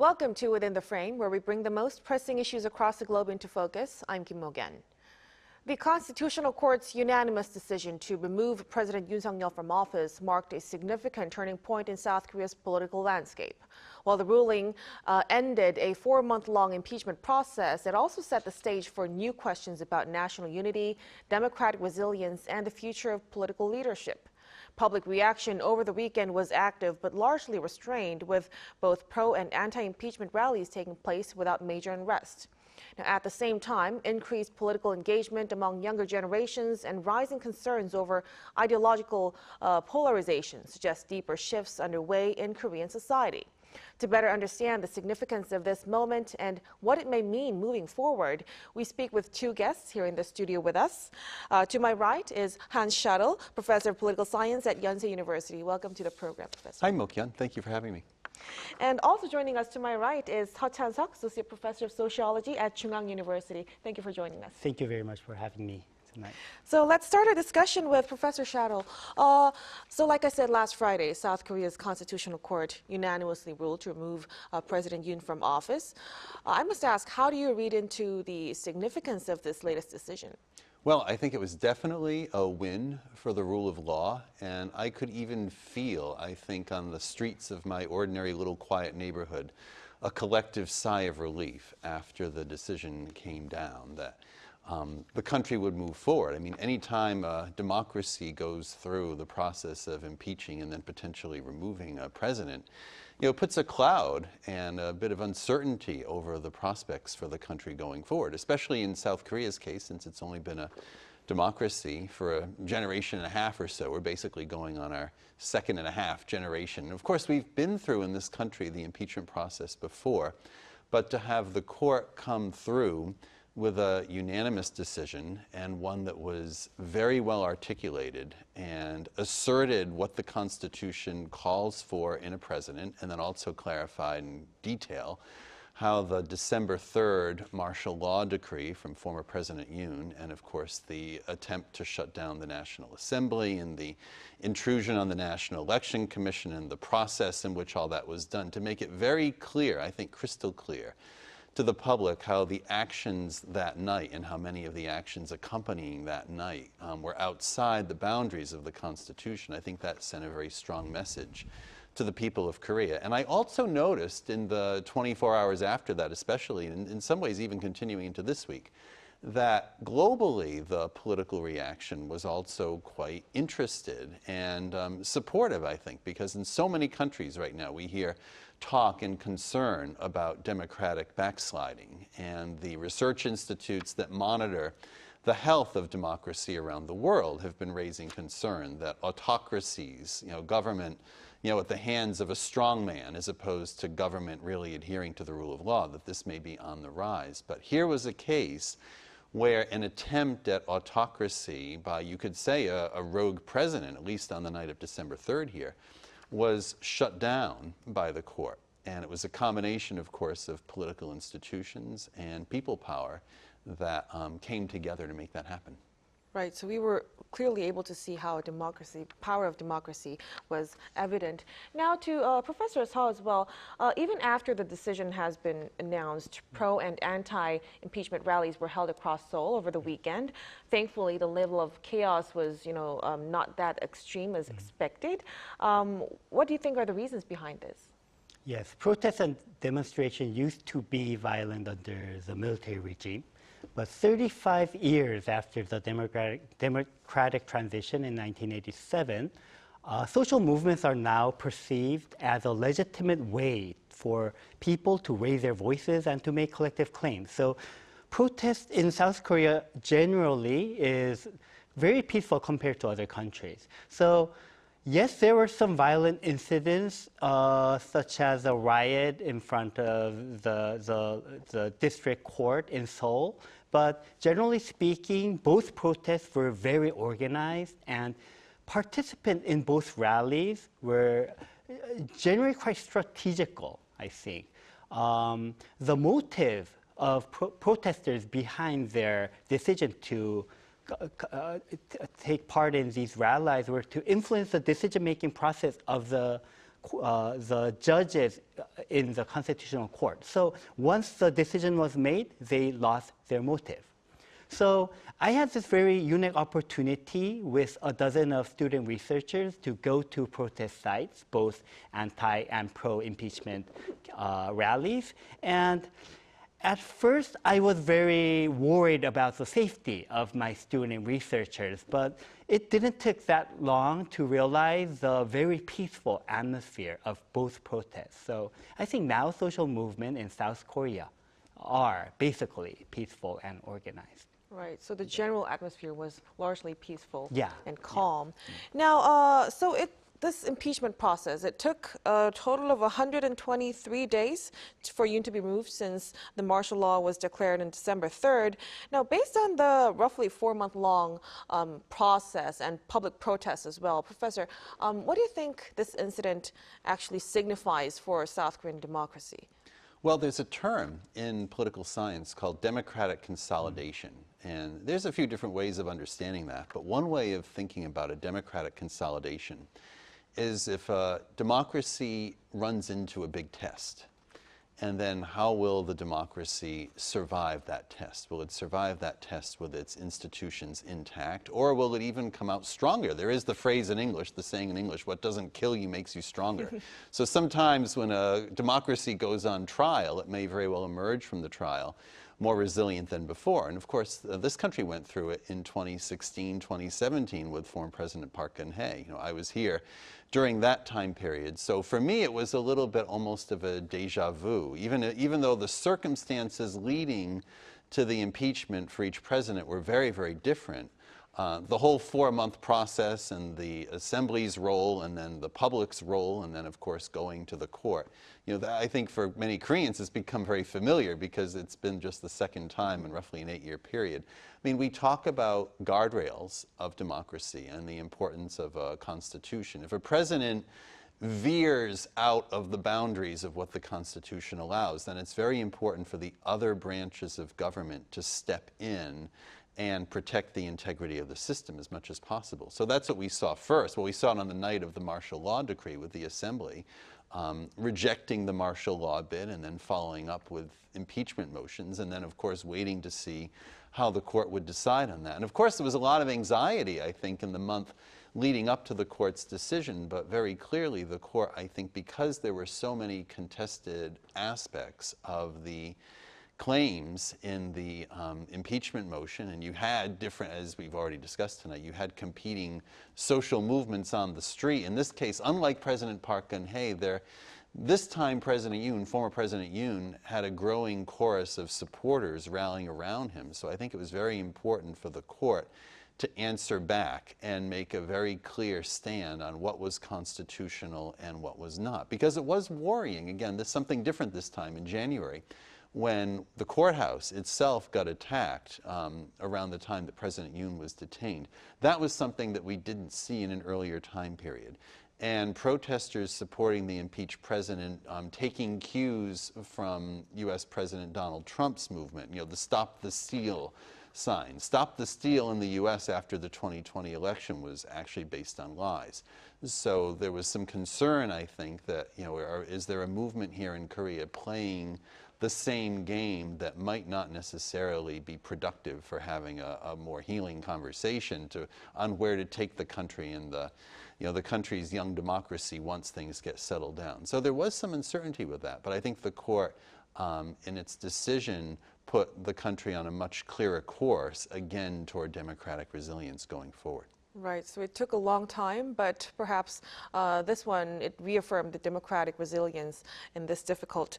Welcome to Within the Frame, where we bring the most pressing issues across the globe into focus. I'm Kim Mok-yeon. The Constitutional Court's unanimous decision to remove President Yoon Suk-yeol from office marked a significant turning point in South Korea's political landscape. While the ruling ended a 4-month-long impeachment process, it also set the stage for new questions about national unity, democratic resilience, and the future of political leadership. Public reaction over the weekend was active but largely restrained, with both pro- and anti-impeachment rallies taking place without major unrest. Now, at the same time, increased political engagement among younger generations and rising concerns over ideological polarization suggest deeper shifts underway in Korean society. To better understand the significance of this moment and what it may mean moving forward, we speak with two guests here in the studio with us. To my right is Hans Schadl, Professor of Political Science at Yonsei University. Welcome to the program, Professor. Hi, Mok-yeon. Thank you for having me. And also joining us to my right is Seo Chan-seok, Associate Professor of Sociology at Chungang University. Thank you for joining us. Thank you very much for having me tonight. So let's start our discussion with Professor Schadl. So like I said last Friday, South Korea's Constitutional Court unanimously ruled to remove President Yoon from office. I must ask, how do you read into the significance of this latest decision? Well, I think it was definitely a win for the rule of law, and I could even feel, I think, on the streets of my ordinary little quiet neighborhood, a collective sigh of relief after the decision came down that the country would move forward. I mean, anytime democracy goes through the process of impeaching and then potentially removing a president, it puts a cloud and a bit of uncertainty over the prospects for the country going forward, especially in South Korea's case, since it's only been a democracy for a generation and a half or so. We're basically going on our second and a half generation. Of course, we've been through in this country the impeachment process before, but to have the court come through with a unanimous decision, and one that was very well articulated and asserted what the Constitution calls for in a president, and then also clarified in detail how the December 3rd martial law decree from former President Yoon, and of course the attempt to shut down the National Assembly and the intrusion on the National Election Commission and the process in which all that was done, to make it very clear, I think crystal clear, to the public how the actions that night and how many of the actions accompanying that night were outside the boundaries of the Constitution. I think that sent a very strong message to the people of Korea. And I also noticed in the 24 hours after that, especially, and in some ways even continuing into this week, that globally the political reaction was also quite interested and supportive, I think, because in so many countries right now we hear talk and concern about democratic backsliding, and the research institutes that monitor the health of democracy around the world have been raising concern that autocracies, government, at the hands of a strong man as opposed to government really adhering to the rule of law, that this may be on the rise. But here was a case where an attempt at autocracy by, you could say, a rogue president, at least on the night of December 3rd here, was shut down by the court. And it was a combination, of course, of political institutions and people power that came together to make that happen. Right, so we were clearly able to see how power of democracy was evident. Now to Professor Seo as well, even after the decision has been announced, pro and anti-impeachment rallies were held across Seoul over the weekend. Thankfully, the level of chaos was, not that extreme as expected. What do you think are the reasons behind this? Yes, protests and demonstrations used to be violent under the military regime. But 35 years after the democratic transition in 1987, social movements are now perceived as a legitimate way for people to raise their voices and to make collective claims. So protest in South Korea generally is very peaceful compared to other countries. So yes, there were some violent incidents, such as a riot in front of the district court in Seoul. But generally speaking, both protests were very organized, and participants in both rallies were generally quite strategical, I think. The motive of protesters behind their decision to take part in these rallies were to influence the decision-making process of the the judges in the Constitutional Court. So once the decision was made, they lost their motive. So I had this very unique opportunity with a dozen of student researchers to go to protest sites, both anti and pro-impeachment rallies. And at first, I was very worried about the safety of my student researchers, but it didn't take that long to realize the very peaceful atmosphere of both protests. So I think now social movements in South Korea are basically peaceful and organized. Right, so the general atmosphere was largely peaceful Yeah. and calm. Now, this impeachment process, it took a total of 123 days for Yoon to be removed since the martial law was declared on December 3rd. Now, based on the roughly 4-month-long process and public protests as well, Professor, what do you think this incident actually signifies for South Korean democracy? Well, there's a term in political science called democratic consolidation. And there's a few different ways of understanding that. But one way of thinking about a democratic consolidation is if a democracy runs into a big test, and then how will the democracy survive that test? Will it survive that test with its institutions intact, or will it even come out stronger? There is the phrase in English, the saying in English, what doesn't kill you makes you stronger. So sometimes when a democracy goes on trial, it may very well emerge from the trial more resilient than before. And of course, this country went through it in 2016, 2017 with former President Park Geun-hye. You know, I was here during that time period. So for me, it was a little bit almost of a deja vu. Even though the circumstances leading to the impeachment for each president were very, very different, the whole 4-month process and the assembly's role and then the public's role and then, of course, going to the court. You know, I think for many Koreans it's become very familiar because it's been just the second time in roughly an 8-year period. I mean, we talk about guardrails of democracy and the importance of a constitution. If a president veers out of the boundaries of what the Constitution allows, then it's very important for the other branches of government to step in and protect the integrity of the system as much as possible. So that's what we saw first. Well, we saw it on the night of the martial law decree with the Assembly, rejecting the martial law bid and then following up with impeachment motions, and then, of course, waiting to see how the court would decide on that. And, of course, there was a lot of anxiety, I think, in the month leading up to the court's decision, but very clearly the court, I think, because there were so many contested aspects of the claims in the impeachment motion, and you had different, as we've already discussed tonight, you had competing social movements on the street. In this case, unlike President Park Geun-hye, this time President Yoon, former President Yoon, had a growing chorus of supporters rallying around him. So I think it was very important for the court to answer back and make a very clear stand on what was constitutional and what was not. Because it was worrying, again, there's something different this time in January, when the courthouse itself got attacked around the time that President Yoon was detained. That was something that we didn't see in an earlier time period. And protesters supporting the impeached president, taking cues from U.S. President Donald Trump's movement, you know, the Stop the Steal sign. Stop the Steal in the U.S. after the 2020 election was actually based on lies. So there was some concern, I think, that, you know, is there a movement here in Korea playing the same game that might not necessarily be productive for having a more healing conversation on where to take the country and the country's young democracy once things get settled down. So there was some uncertainty with that, but I think the court, in its decision, put the country on a much clearer course, again, toward democratic resilience going forward. Right, so it took a long time, but perhaps this one, it reaffirmed the democratic resilience in this difficult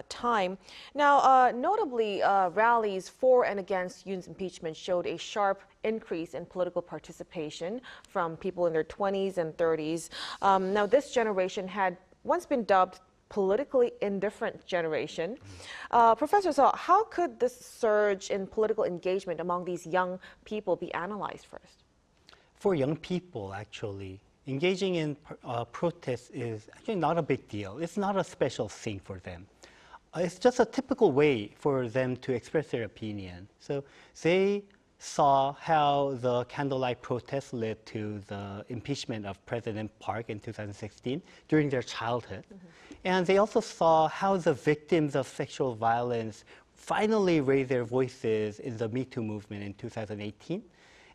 time. Now, notably, rallies for and against Yoon's impeachment showed a sharp increase in political participation from people in their 20s and 30s. Now, this generation had once been dubbed politically indifferent generation. Professor So, how could this surge in political engagement among these young people be analyzed first? For young people, actually, engaging in protests is actually not a big deal. It's not a special thing for them. It's just a typical way for them to express their opinion. So they saw how the candlelight protests led to the impeachment of President Park in 2016 during their childhood. And they also saw how the victims of sexual violence finally raised their voices in the Me Too movement in 2018.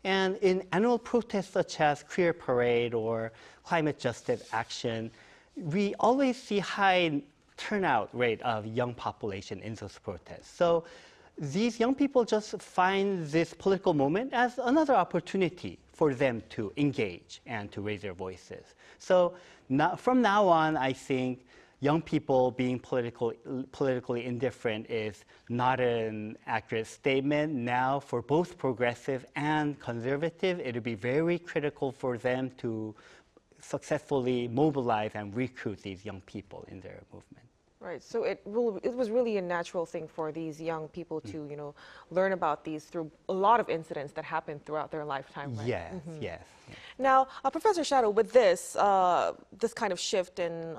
And in annual protests such as Queer Parade or climate justice action, we always see high turnout rate of young population in those protests. So these young people just find this political moment as another opportunity for them to engage and to raise their voices. So from now on, I think young people being politically indifferent is not an accurate statement. Now, for both progressive and conservative, it would be very critical for them to successfully mobilize and recruit these young people in their movement. Right. So it was really a natural thing for these young people to, learn about these through a lot of incidents that happened throughout their lifetime. Right? Yes, yes. Now, Professor Shadow, with this kind of shift in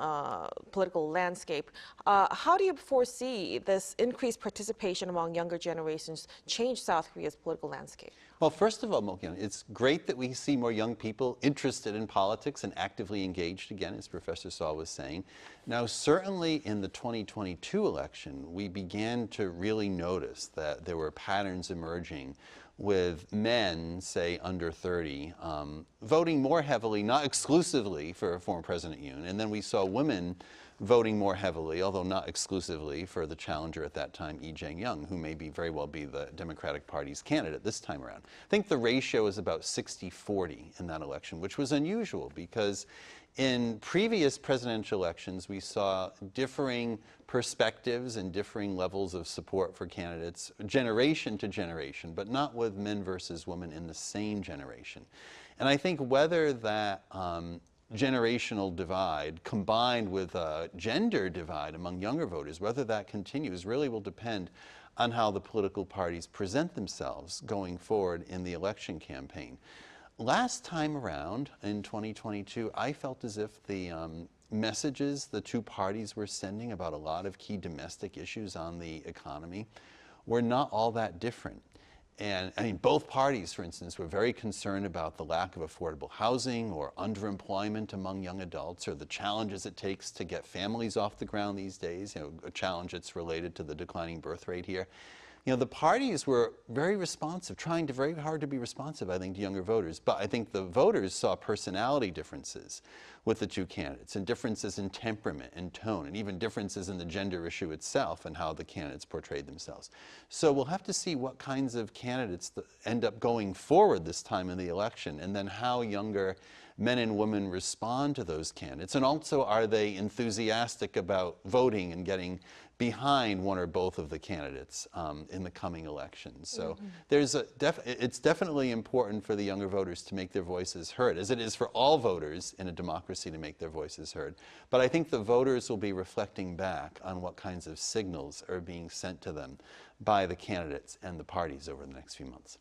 political landscape, how do you foresee this increased participation among younger generations change South Korea's political landscape? Well, first of all, Mok-yeon, it's great that we see more young people interested in politics and actively engaged again, as Professor Saw was saying. Now, certainly in the 2022 election, we began to really notice that there were patterns emerging with men, say, under 30, voting more heavily, not exclusively for former President Yoon, and then we saw women voting more heavily, although not exclusively, for the challenger at that time, Lee Jae-myung, who may very well be the Democratic Party's candidate this time around. I think the ratio is about 60-40 in that election, which was unusual because in previous presidential elections, we saw differing perspectives and differing levels of support for candidates, generation to generation, but not with men versus women in the same generation. And I think whether that generational divide combined with a gender divide among younger voters, whether that continues, really will depend on how the political parties present themselves going forward in the election campaign. Last time around, in 2022, I felt as if the messages the two parties were sending about a lot of key domestic issues on the economy were not all that different. And I mean, both parties, for instance, were very concerned about the lack of affordable housing or underemployment among young adults or the challenges it takes to get families off the ground these days, a challenge that's related to the declining birth rate here. The parties were very responsive, trying very hard to be responsive, I think, to younger voters. But I think the voters saw personality differences with the two candidates and differences in temperament and tone and even differences in the gender issue itself and how the candidates portrayed themselves. So we'll have to see what kinds of candidates end up going forward this time in the election and then how younger men and women respond to those candidates. And also, are they enthusiastic about voting and getting behind one or both of the candidates in the coming elections? So it's definitely important for the younger voters to make their voices heard, as it is for all voters in a democracy to make their voices heard. But I think the voters will be reflecting back on what kinds of signals are being sent to them by the candidates and the parties over the next few months.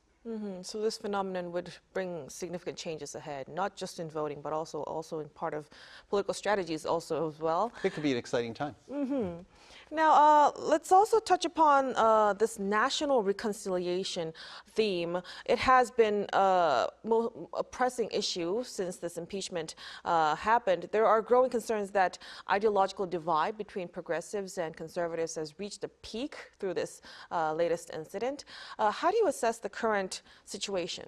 So this phenomenon would bring significant changes ahead, not just in voting, but also in part of political strategies also as well. It could be an exciting time. Now, let's also touch upon this national reconciliation theme. It has been a pressing issue since this impeachment happened. There are growing concerns that ideological divide between progressives and conservatives has reached a peak through this latest incident. How do you assess the current situation?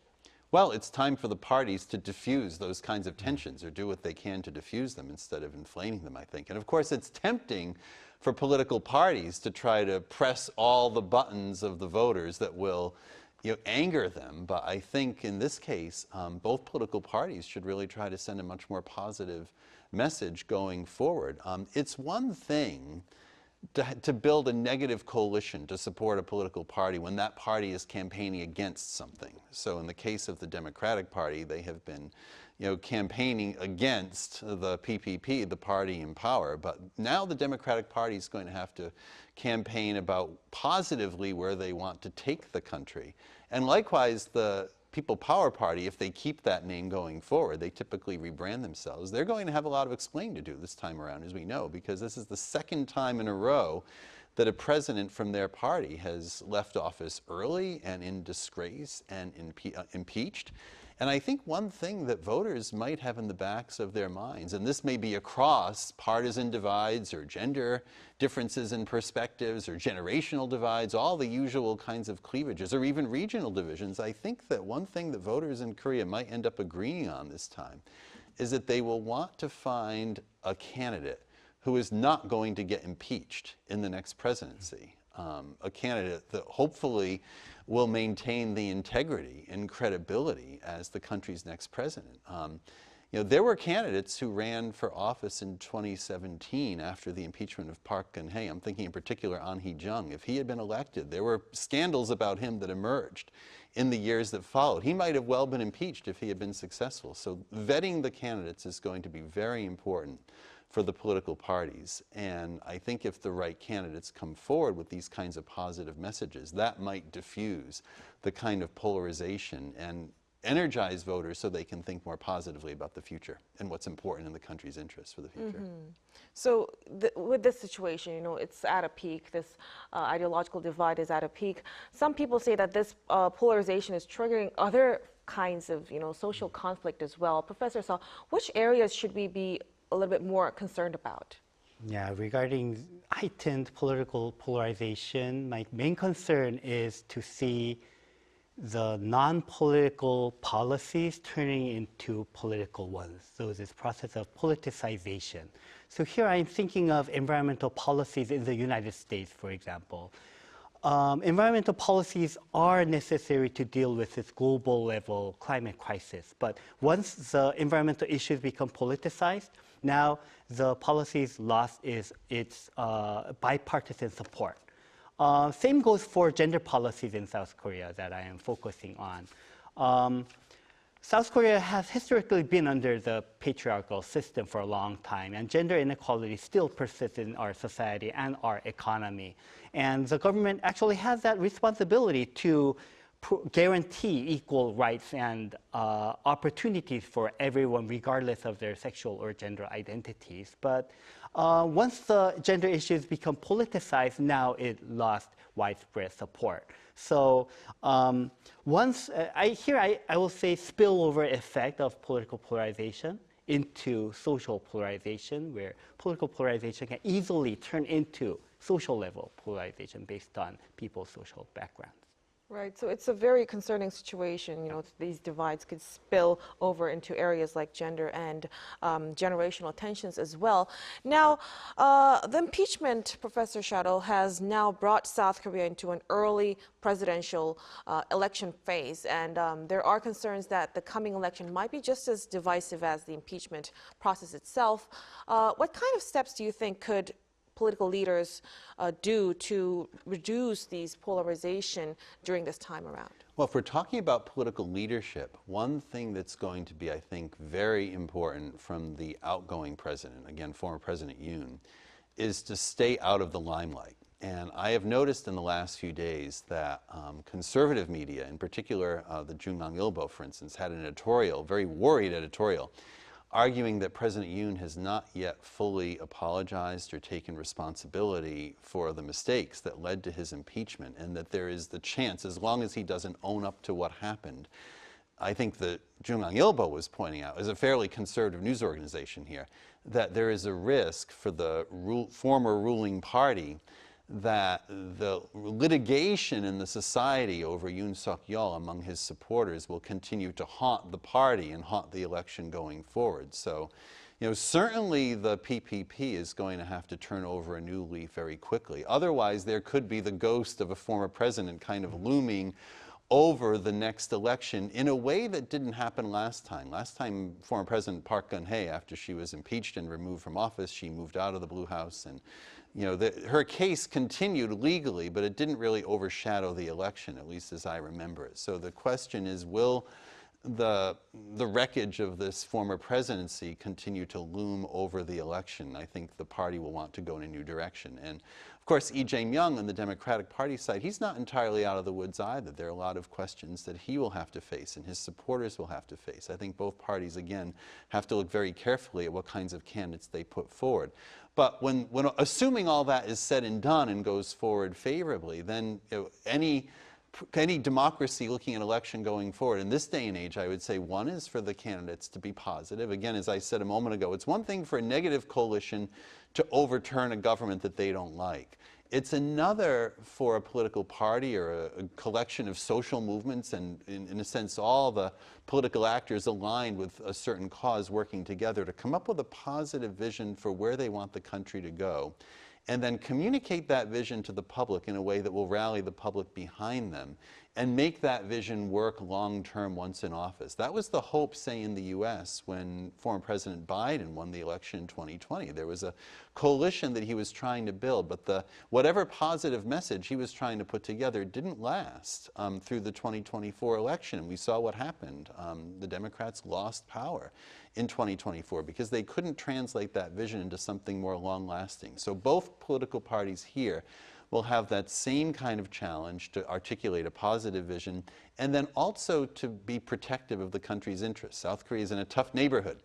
Well, it's time for the parties to diffuse those kinds of tensions or do what they can to diffuse them instead of inflaming them, I think. And of course, it's tempting for political parties to try to press all the buttons of the voters that will anger them. But I think in this case, both political parties should really try to send a much more positive message going forward. It's one thing to build a negative coalition to support a political party when that party is campaigning against something. So in the case of the Democratic Party, they have been campaigning against the PPP, the party in power. But now the Democratic Party is going to have to campaign about positively where they want to take the country. And likewise, the People Power Party, if they keep that name going forward, they typically rebrand themselves. They're going to have a lot of explaining to do this time around, as we know, because this is the second time in a row that a president from their party has left office early and in disgrace and impeached. And I think one thing that voters might have in the backs of their minds, and this may be across partisan divides or gender differences in perspectives or generational divides, all the usual kinds of cleavages, or even regional divisions, I think that one thing that voters in Korea might end up agreeing on this time is that they will want to find a candidate who is not going to get impeached in the next presidency. A candidate that hopefully will maintain the integrity and credibility as the country's next president. You know, there were candidates who ran for office in 2017 after the impeachment of Park Geun-hye. I'm thinking in particular An Hee-jung. If he had been elected, there were scandals about him that emerged in the years that followed. He might have well been impeached if he had been successful. So vetting the candidates is going to be very important for the political parties. And I think if the right candidates come forward with these kinds of positive messages, that might diffuse the kind of polarization and energize voters so they can think more positively about the future and what's important in the country's interests for the future. So with this situation, you know, it's at a peak. This ideological divide is at a peak. Some people say that this polarization is triggering other kinds of, you know, social conflict as well. Professor Seo, which areas should we be a little bit more concerned about? Yeah, regarding heightened political polarization, my main concern is to see the non-political policies turning into political ones. So this process of politicization. So here I'm thinking of environmental policies in the United States, for example. Environmental policies are necessary to deal with this global level climate crisis. But once the environmental issues become politicized, now the policies lost its bipartisan support. Same goes for gender policies in South Korea that I am focusing on. South Korea has historically been under the patriarchal system for a long time, and gender inequality still persists in our society and our economy. And the government actually has that responsibility to guarantee equal rights and opportunities for everyone, regardless of their sexual or gender identities. But once the gender issues become politicized, now it lost widespread support. So once, I will say spillover effect of political polarization into social polarization, where political polarization can easily turn into social level polarization based on people's social backgrounds. Right, so it's a very concerning situation. You know, these divides could spill over into areas like gender and generational tensions as well. Now, the impeachment, Professor Shadow, has now brought South Korea into an early presidential election phase, and there are concerns that the coming election might be just as divisive as the impeachment process itself. What kind of steps do you think could political leaders do to reduce these polarization during this time around? Well, if we're talking about political leadership, one thing that's going to be, I think, very important from the outgoing president, again, former President Yoon, is to stay out of the limelight. And I have noticed in the last few days that conservative media, in particular the Jungang-ilbo, for instance, had an editorial, very worried editorial, arguing that President Yoon has not yet fully apologized or taken responsibility for the mistakes that led to his impeachment, and that there is the chance, as long as he doesn't own up to what happened. I think that Jungang-ilbo was pointing out, as a fairly conservative news organization here, that there is a risk for the former ruling party that the litigation in the society over Yoon Suk-yeol among his supporters will continue to haunt the party and haunt the election going forward. So, you know, certainly the PPP is going to have to turn over a new leaf very quickly. Otherwise, there could be the ghost of a former president kind of looming over the next election in a way that didn't happen last time. Last time, former President Park Geun-hye, after she was impeached and removed from office, she moved out of the Blue House, and you know, her case continued legally, but it didn't really overshadow the election, at least as I remember it. So the question is, will the wreckage of this former presidency continue to loom over the election, I think the party will want to go in a new direction. And of course, Lee Jae-myung on the Democratic Party side, he's not entirely out of the woods either. There are a lot of questions that he will have to face and his supporters will have to face. I think both parties, again, have to look very carefully at what kinds of candidates they put forward. But when assuming all that is said and done and goes forward favorably, then any democracy looking at election going forward in this day and age, I would say one is for the candidates to be positive. Again, as I said a moment ago, it's one thing for a negative coalition to overturn a government that they don't like. It's another for a political party or a collection of social movements and, in a sense, all the political actors aligned with a certain cause working together to come up with a positive vision for where they want the country to go, and then communicate that vision to the public in a way that will rally the public behind them and make that vision work long-term once in office. That was the hope, say, in the U.S. when former President Biden won the election in 2020. There was a coalition that he was trying to build, but whatever positive message he was trying to put together didn't last through the 2024 election. And we saw what happened. The Democrats lost power in 2024 because they couldn't translate that vision into something more long-lasting. So both political parties here will have that same kind of challenge to articulate a positive vision and then also to be protective of the country's interests. South Korea is in a tough neighborhood,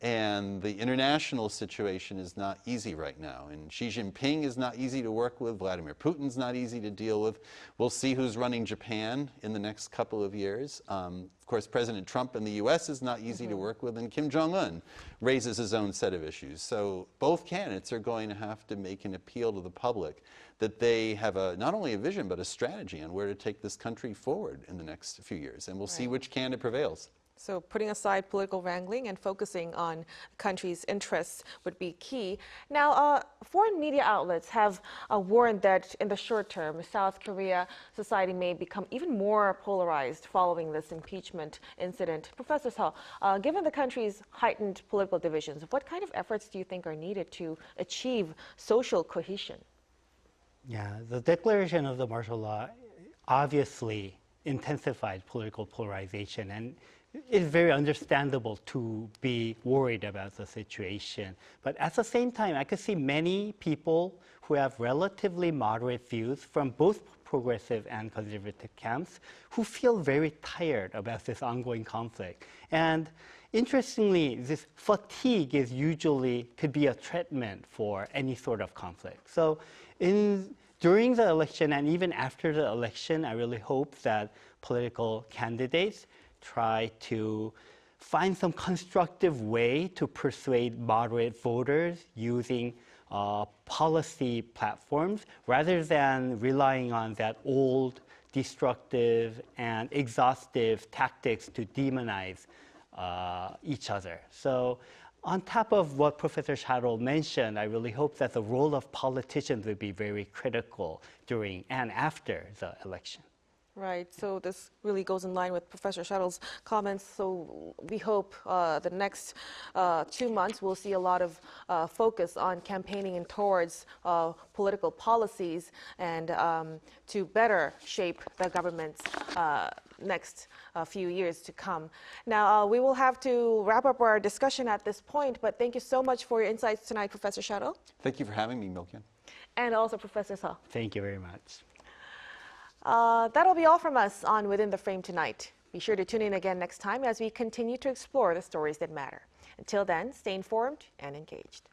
and the international situation is not easy right now. And Xi Jinping is not easy to work with. Vladimir Putin's not easy to deal with. We'll see who's running Japan in the next couple of years. Of course, President Trump in the U.S. is not easy to work with, and Kim Jong-un raises his own set of issues. So both candidates are going to have to make an appeal to the public that they have not only a vision, but a strategy on where to take this country forward in the next few years. And we'll see which candidate prevails. So putting aside political wrangling and focusing on the country's interests would be key. Now, foreign media outlets have warned that in the short term, South Korea society may become even more polarized following this impeachment incident. Professor Seo, given the country's heightened political divisions, what kind of efforts do you think are needed to achieve social cohesion? Yeah, the declaration of the martial law obviously intensified political polarization, and it's very understandable to be worried about the situation. But at the same time, I could see many people who have relatively moderate views from both progressive and conservative camps who feel very tired about this ongoing conflict. And interestingly, this fatigue is could be a treatment for any sort of conflict. So during the election and even after the election, I really hope that political candidates try to find some constructive way to persuade moderate voters using policy platforms rather than relying on that old, destructive, and exhaustive tactics to demonize each other. So on top of what Professor Seo mentioned, I really hope that the role of politicians will be very critical during and after the election. Right, so this really goes in line with Professor Seo's comments. So we hope the next 2 months we'll see a lot of focus on campaigning and towards political policies and to better shape the government's next few years to come. Now, we will have to wrap up our discussion at this point, but thank you so much for your insights tonight, Professor Seo. Thank you for having me, Mok-yeon. And also Professor Seo. Thank you very much. That'll be all from us on Within the Frame tonight. Be sure to tune in again next time as we continue to explore the stories that matter. Until then, stay informed and engaged.